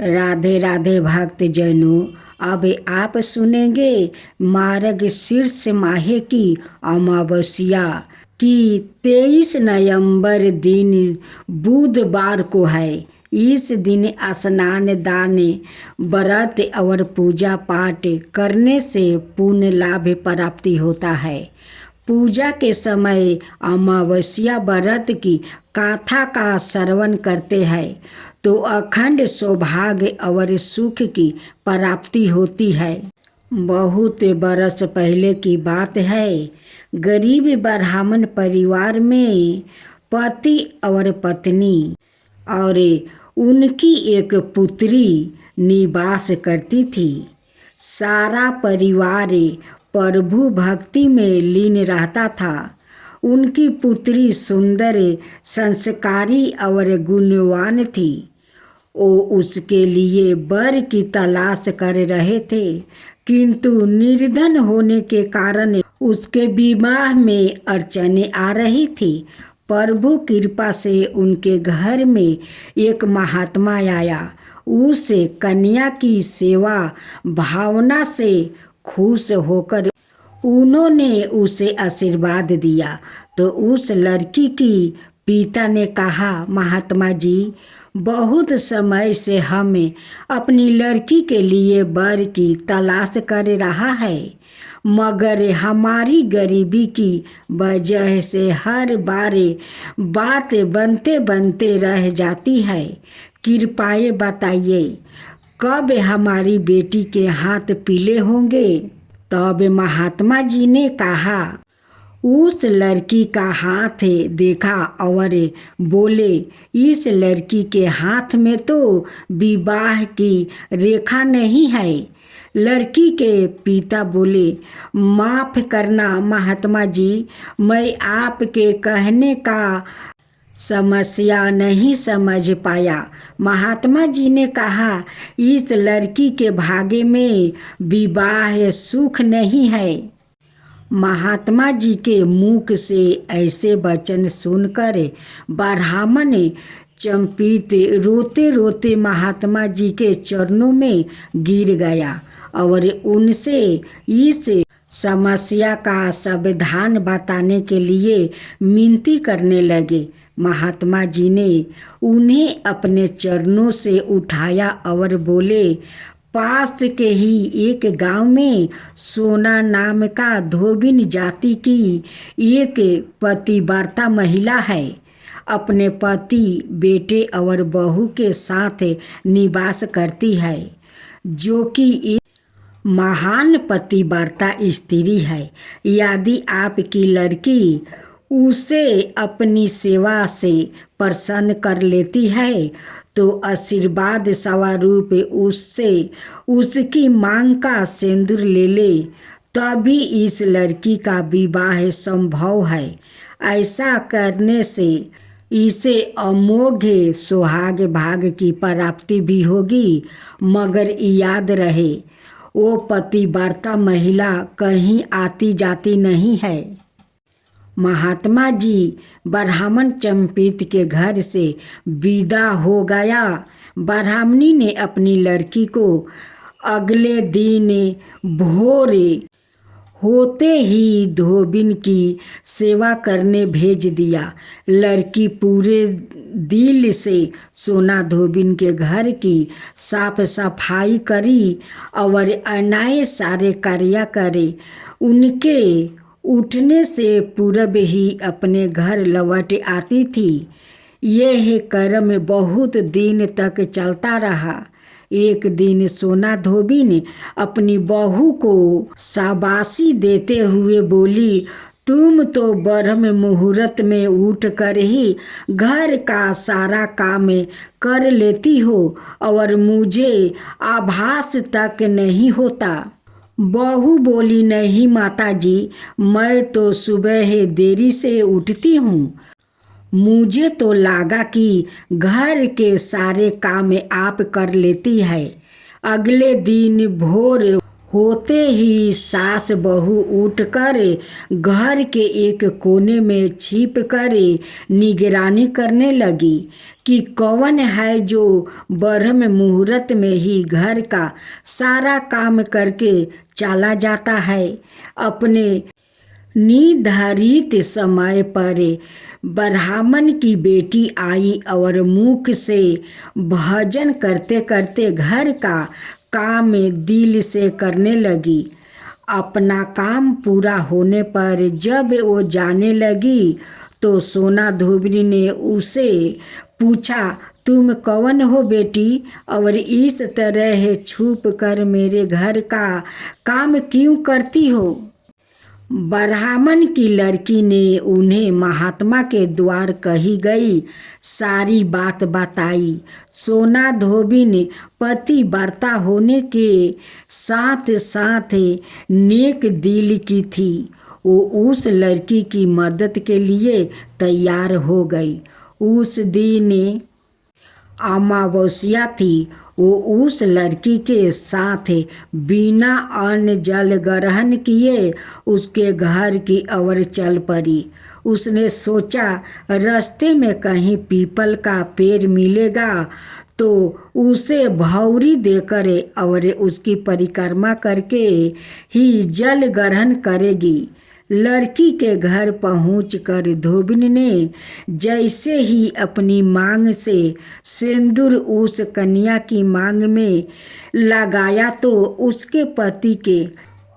राधे राधे भक्त जनों, अब आप सुनेंगे मार्ग शीर्ष माह की अमावस्या की 23 नवंबर दिन बुधवार को है। इस दिन स्नान दान व्रत और पूजा पाठ करने से पुण्य लाभ प्राप्ति होता है। पूजा के समय अमावस्या व्रत की गाथा का श्रवण करते हैं तो अखंड सौभाग्य और सुख की प्राप्ति होती है। बहुत बरस पहले की बात है। गरीब ब्राह्मण परिवार में पति और पत्नी और उनकी एक पुत्री निवास करती थी। सारा परिवार प्रभु भक्ति में लीन रहता था। उनकी पुत्री सुंदर, संस्कारी और गुणवान थी। वो उसके लिए वर की तलाश कर रहे थे, किंतु निर्धन होने के कारण उसके विवाह में अड़चनें आ रही थी। प्रभु कृपा से उनके घर में एक महात्मा आया। उस कन्या की सेवा भावना से खुश होकर उन्होंने उसे आशीर्वाद दिया। तो उस लड़की की पिता ने कहा, महात्मा जी, बहुत समय से हमें अपनी लड़की के लिए वर की तलाश कर रहा है, मगर हमारी गरीबी की वजह से हर बार बात बनते बनते रह जाती है। कृपया बताइए कब हमारी बेटी के हाथ पीले होंगे। तब महात्मा जी ने कहा, उस लड़की का हाथ देखा और बोले, इस लड़की के हाथ में तो विवाह की रेखा नहीं है। लड़की के पिता बोले, माफ करना महात्मा जी, मैं आपके कहने का समस्या नहीं समझ पाया। महात्मा जी ने कहा, इस लड़की के भाग्य में विवाह सुख नहीं है। महात्मा जी के मुख से ऐसे वचन सुनकर ब्राह्मण चंपित रोते रोते महात्मा जी के चरणों में गिर गया और उनसे इस समस्या का समाधान बताने के लिए विनती करने लगे। महात्मा जी ने उन्हें अपने चरणों से उठाया और बोले, पास के ही एक गांव में सोना नाम का धोबिन जाति की एक पतिव्रता महिला है। अपने पति, बेटे और बहू के साथ निवास करती है, जो कि एक महान पतिव्रता स्त्री है। यदि आपकी लड़की उसे अपनी सेवा से प्रसन्न कर लेती है तो आशीर्वाद स्वरूप उससे उसकी मांग का सिंदूर ले ले, तभी इस लड़की का विवाह संभव है। ऐसा करने से इसे अमोघ सुहाग भाग की प्राप्ति भी होगी। मगर याद रहे, वो पतिव्रता महिला कहीं आती जाती नहीं है। महात्मा जी ब्राह्मण चंपित के घर से विदा हो गया। ब्राह्मणी ने अपनी लड़की को अगले दिन भोर होते ही धोबिन की सेवा करने भेज दिया। लड़की पूरे दिल से सोना धोबिन के घर की साफ सफाई करी और अन्य सारे कार्य करे। उनके उठने से पूर्व ही अपने घर लौट आती थी। यह कर्म बहुत दिन तक चलता रहा। एक दिन सोना धोबिन अपनी बहू को शाबाशी देते हुए बोली, तुम तो ब्रह्म मुहूर्त में उठ कर ही घर का सारा काम कर लेती हो और मुझे आभास तक नहीं होता। बहू बोली, नहीं माता जी, मैं तो सुबह देरी से उठती हूँ। मुझे तो लगा कि घर के सारे काम आप कर लेती है। अगले दिन भोर होते ही सास बहू उठकर घर के एक कोने में छिप कर निगरानी करने लगी कि कौन है जो ब्रह्म मुहूर्त में ही घर का सारा काम करके चला जाता है। अपने निर्धारित समय पर ब्राह्मण की बेटी आई और मुख से भजन करते करते घर का काम दिल से करने लगी। अपना काम पूरा होने पर जब वो जाने लगी तो सोना धोबी ने उसे पूछा, तुम कौन हो बेटी, और इस तरह छुप कर मेरे घर का काम क्यों करती हो? ब्राह्मण की लड़की ने उन्हें महात्मा के द्वार कही गई सारी बात बताई। सोना धोबी ने पतिव्रता होने के साथ साथ नेक दिल की थी। वो उस लड़की की मदद के लिए तैयार हो गई। उस दिन अमावस्या थी। वो उस लड़की के साथ बिना अन्न जल ग्रहण किए उसके घर की ओर चल पड़ी। उसने सोचा रास्ते में कहीं पीपल का पेड़ मिलेगा तो उसे भौरी देकर और उसकी परिक्रमा करके ही जल ग्रहण करेगी। लड़की के घर पहुंचकर धोबिन ने जैसे ही अपनी मांग से सिंदूर उस कन्या की मांग में लगाया तो उसके पति के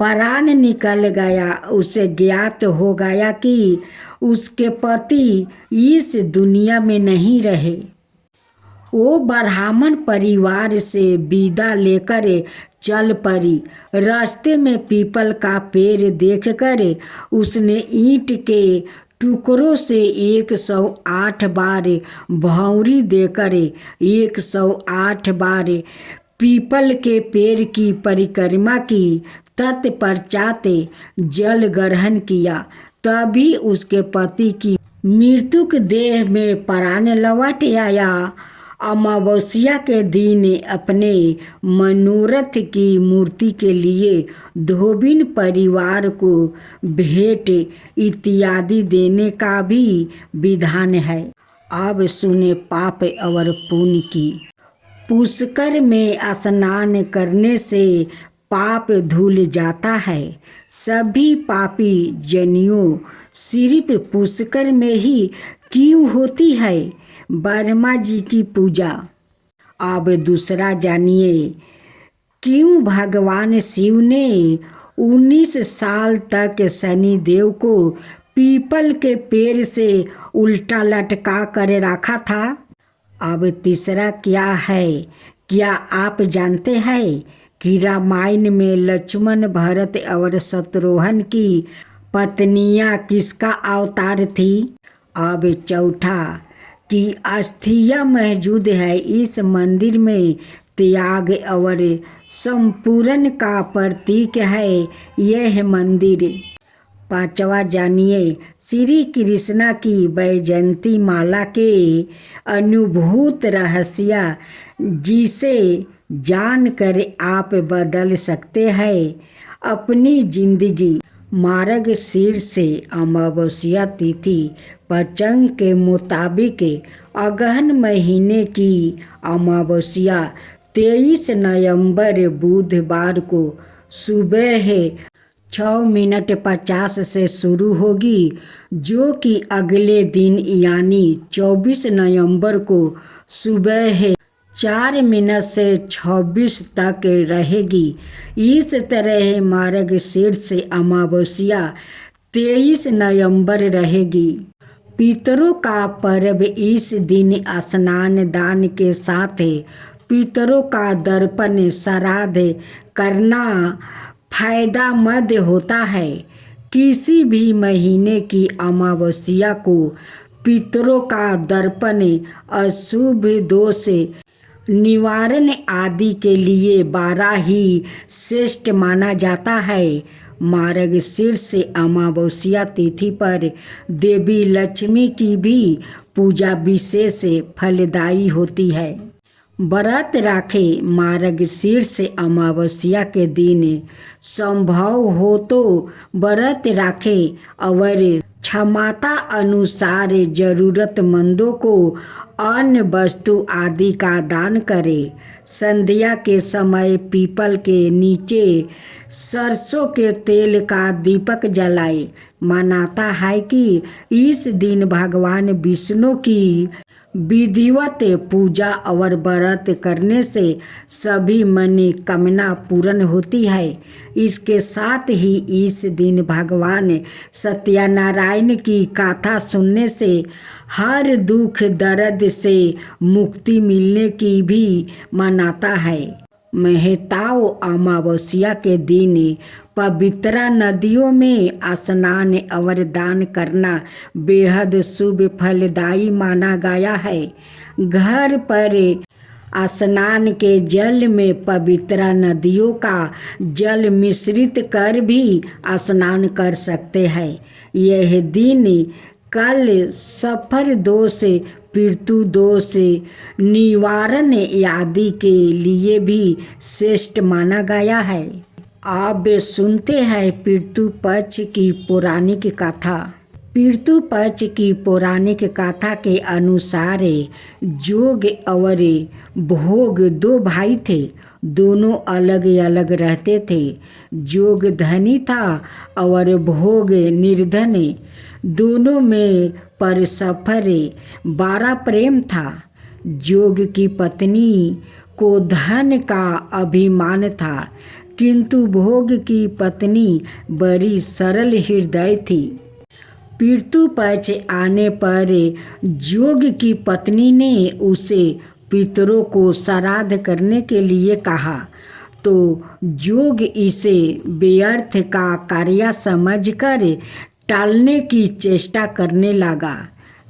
प्राण निकल गया। उसे ज्ञात हो गया कि उसके पति इस दुनिया में नहीं रहे। वो ब्राह्मण परिवार से विदा लेकर चल पड़ी। रास्ते में पीपल का पेड़ देखकर उसने ईंट के टुकड़ों से 108 बार भौरी देकर 108 बार पीपल के पेड़ की परिक्रमा की। तत्पश्चात जल ग्रहण किया। तभी उसके पति की मृतक देह में प्राण लौट आया। अमावस्या के दिन अपने मनोरथ की मूर्ति के लिए धोबिन परिवार को भेंट इत्यादि देने का भी विधान है। अब सुने पाप और पुण्य की। पुष्कर में स्नान करने से पाप धुल जाता है। सभी पापी जनियों सिर्फ पुष्कर में ही क्यों होती है? ब्रह्मा जी की पूजा। अब दूसरा जानिए क्यों भगवान शिव ने 19 साल तक शनि देव को पीपल के पेड़ से उल्टा लटका कर रखा था। अब तीसरा क्या है? क्या आप जानते हैं कि रामायण में लक्ष्मण, भरत और शत्रुघ्न की पत्नियां किसका अवतार थी? अब चौथा की अस्थियां मौजूद है इस मंदिर में त्याग और संपूर्ण का प्रतीक है यह मंदिर। पांचवा जानिए श्री कृष्णा की वैजयंती माला के अनुभूत रहस्य जिसे जानकर आप बदल सकते हैं अपनी जिंदगी। मार्गशीर्ष अमावस्या तिथि पंचांग के मुताबिक अगहन महीने की अमावस्या 23 नवंबर बुधवार को सुबह 6:50 से शुरू होगी, जो कि अगले दिन यानी 24 नवंबर को सुबह 4 से 26 तक रहेगी। इस तरह मार्गशीर्ष अमावस्या 23 नवंबर रहेगी। पितरों का पर्व। इस दिन स्नान दान के साथ पितरों का तर्पण श्राद्ध करना फायदेमंद होता है। किसी भी महीने की अमावस्या को पितरों का तर्पण अशुभ दोष निवारण आदि के लिए बड़ा ही श्रेष्ठ माना जाता है। मार्गशीर्ष अमावस्या तिथि पर देवी लक्ष्मी की भी पूजा विशेष फलदायी होती है। व्रत राखे मार्गशीर्ष अमावस्या के दिन, संभव हो तो व्रत राखे और क्षमता अनुसार जरूरतमंदों को अन्न वस्तु आदि का दान करे। संध्या के समय पीपल के नीचे सरसों के तेल का दीपक जलाए। मानता है कि इस दिन भगवान विष्णु की विधिवत पूजा और व्रत करने से सभी मनोकामना पूर्ण होती है। इसके साथ ही इस दिन भगवान सत्यनारायण की कथा सुनने से हर दुख दर्द से मुक्ति मिलने की भी मान्यता है। महताओं, अमावस्या के दिन पवित्र नदियों में स्नान और दान करना बेहद शुभ फलदायी माना गया है। घर पर स्नान के जल में पवित्र नदियों का जल मिश्रित कर भी स्नान कर सकते हैं। यह दिन कल सफर दोष, पितृ दोष निवारण आदि के लिए भी श्रेष्ठ माना गया है। अब सुनते हैं पितृ पक्ष की पौराणिक कथा। पितृ पक्ष की पौराणिक कथा के अनुसार जोग और भोग दो भाई थे। दोनों अलग अलग रहते थे। जोग धनी था और भोग निर्धन। दोनों में परस्पर बड़ा प्रेम था। जोग की पत्नी को धन का अभिमान था, किंतु भोग की पत्नी बड़ी सरल हृदय थी। पितृ पक्ष आने पर जोग की पत्नी ने उसे पितरों को श्राद्ध करने के लिए कहा, तो जोग इसे व्यर्थ का कार्य समझकर टालने की चेष्टा करने लगा।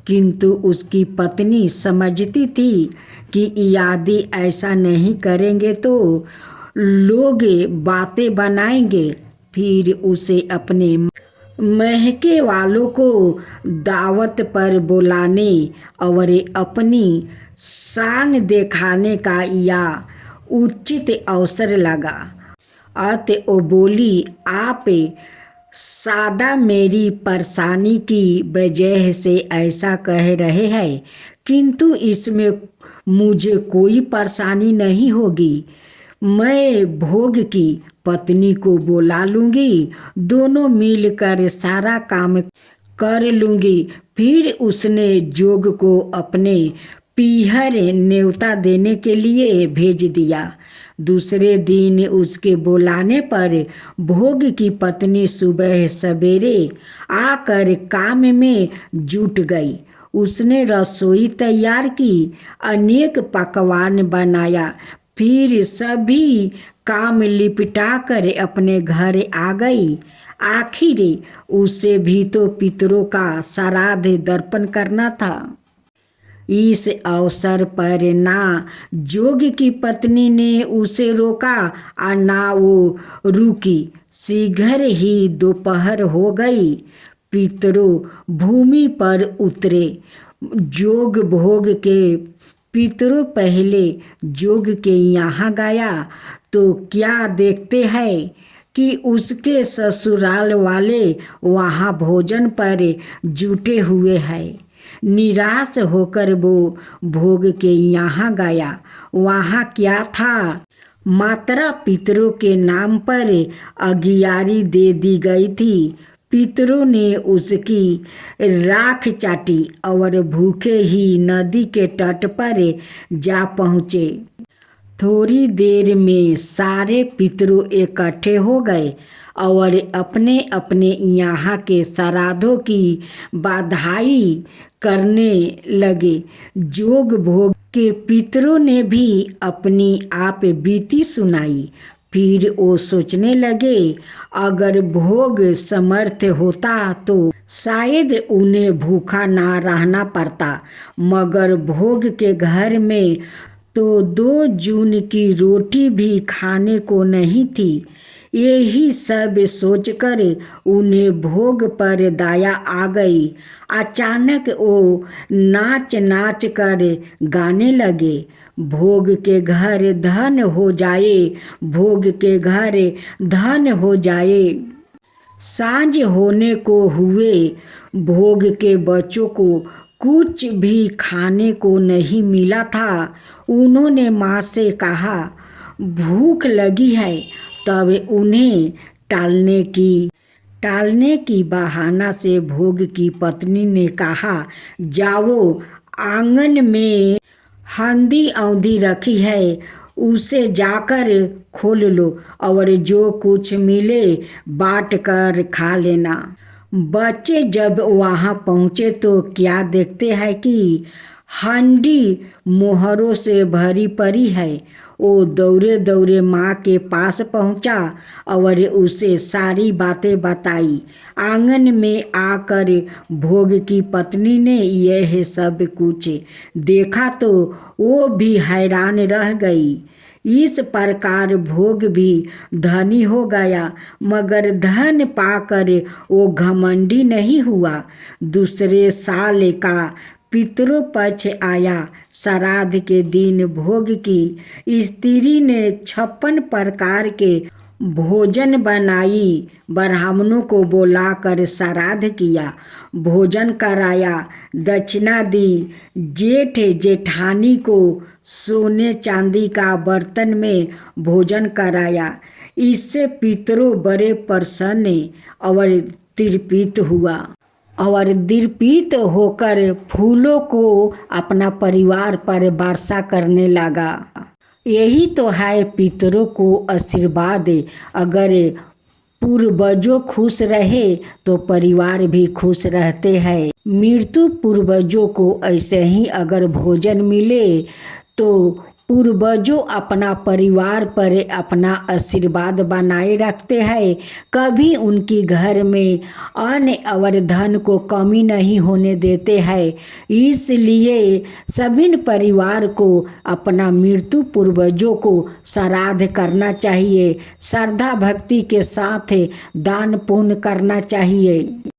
किंतु उसकी पत्नी समझती थी कि यदि ऐसा नहीं करेंगे तो लोग बातें बनाएंगे, फिर उसे अपने महके वालों को दावत पर बुलाने और अपनी शान दिखाने का यह उचित अवसर लगा। अतः वो बोली, आप सादा मेरी परेशानी की वजह से ऐसा कह रहे हैं, किंतु इसमें मुझे कोई परेशानी नहीं होगी। मैं भोग की पत्नी को बुला लूँगी, दोनों मिलकर सारा काम कर लूँगी। फिर उसने जोग को अपने पीहर न्योता देने के लिए भेज दिया। दूसरे दिन उसके बुलाने पर भोग की पत्नी सुबह सवेरे आकर काम में जुट गई। उसने रसोई तैयार की, अनेक पकवान बनाया, फिर सभी काम लिपटा कर अपने घर आ गई। आखिर उसे भी तो पितरों का श्राद्ध दर्पण करना था। इस अवसर पर ना जोग की पत्नी ने उसे रोका और ना वो रुकी। शीघ्र ही दोपहर हो गई। पितरों भूमि पर उतरे। जोग भोग के पितरों पहले जोग के यहाँ गया तो क्या देखते हैं कि उसके ससुराल वाले वहाँ भोजन पर जुटे हुए हैं। निराश होकर वो भोग के यहाँ गया। वहाँ क्या था? मात्रा पितरों के नाम पर अगियारी दे दी गई थी। पितरों ने उसकी राख चाटी और भूखे ही नदी के तट पर जा पहुँचे। थोड़ी देर में सारे पितरों इकट्ठे हो गए और अपने अपने यहाँ के श्राद्धों की बधाई करने लगे। जोग भोग के पितरों ने भी अपनी आप बीती सुनाई। फिर वो सोचने लगे, अगर भोग समर्थ होता तो शायद उन्हें भूखा ना रहना पड़ता, मगर भोग के घर में तो 2 जून की रोटी भी खाने को नहीं थी। यही सब सोचकर उन्हें भोग पर दया आ गई। अचानक वो नाच नाच कर गाने लगे, भोग के घर धन हो जाए, भोग के घर धन हो जाए। सांझ होने को हुए, भोग के बच्चों को कुछ भी खाने को नहीं मिला था। उन्होंने माँ से कहा, भूख लगी है। तब उन्हें टालने की बहाना से भोग की पत्नी ने कहा, जाओ, आंगन में हंदी औंधी रखी है, उसे जाकर खोल लो और जो कुछ मिले बांट कर खा लेना। बच्चे जब वहाँ पहुँचे तो क्या देखते हैं कि हांडी मोहरों से भरी पड़ी है। वो दौड़े दौड़े माँ के पास पहुँचा और उसे सारी बातें बताई। आंगन में आकर भोग की पत्नी ने यह सब कुछ देखा तो वो भी हैरान रह गई। इस प्रकार भोग भी धनी हो गया, मगर धन पाकर वो घमंडी नहीं हुआ। दूसरे साल का पितृपक्ष आया। श्राद्ध के दिन भोग की स्त्री ने 56 प्रकार के भोजन बनाई। ब्राह्मणों को बुलाकर श्राद्ध किया, भोजन कराया, दक्षिणा दी। जेठ जेठानी को सोने चांदी का बर्तन में भोजन कराया। इससे पितरों बड़े प्रसन्न और तृप्त होकर फूलों को अपना परिवार पर वर्षा करने लगा। यही तो है पितरों को आशीर्वाद। अगर पूर्वजों खुश रहे तो परिवार भी खुश रहते हैं। मृत्यु पूर्वजों को ऐसे ही अगर भोजन मिले तो पूर्वजों अपना परिवार पर अपना आशीर्वाद बनाए रखते हैं। कभी उनकी घर में अन्न और धन को कमी नहीं होने देते हैं। इसलिए सभी परिवार को अपना मृत्यु पूर्वजों को श्राद्ध करना चाहिए। श्रद्धा भक्ति के साथ दान पुण्य करना चाहिए।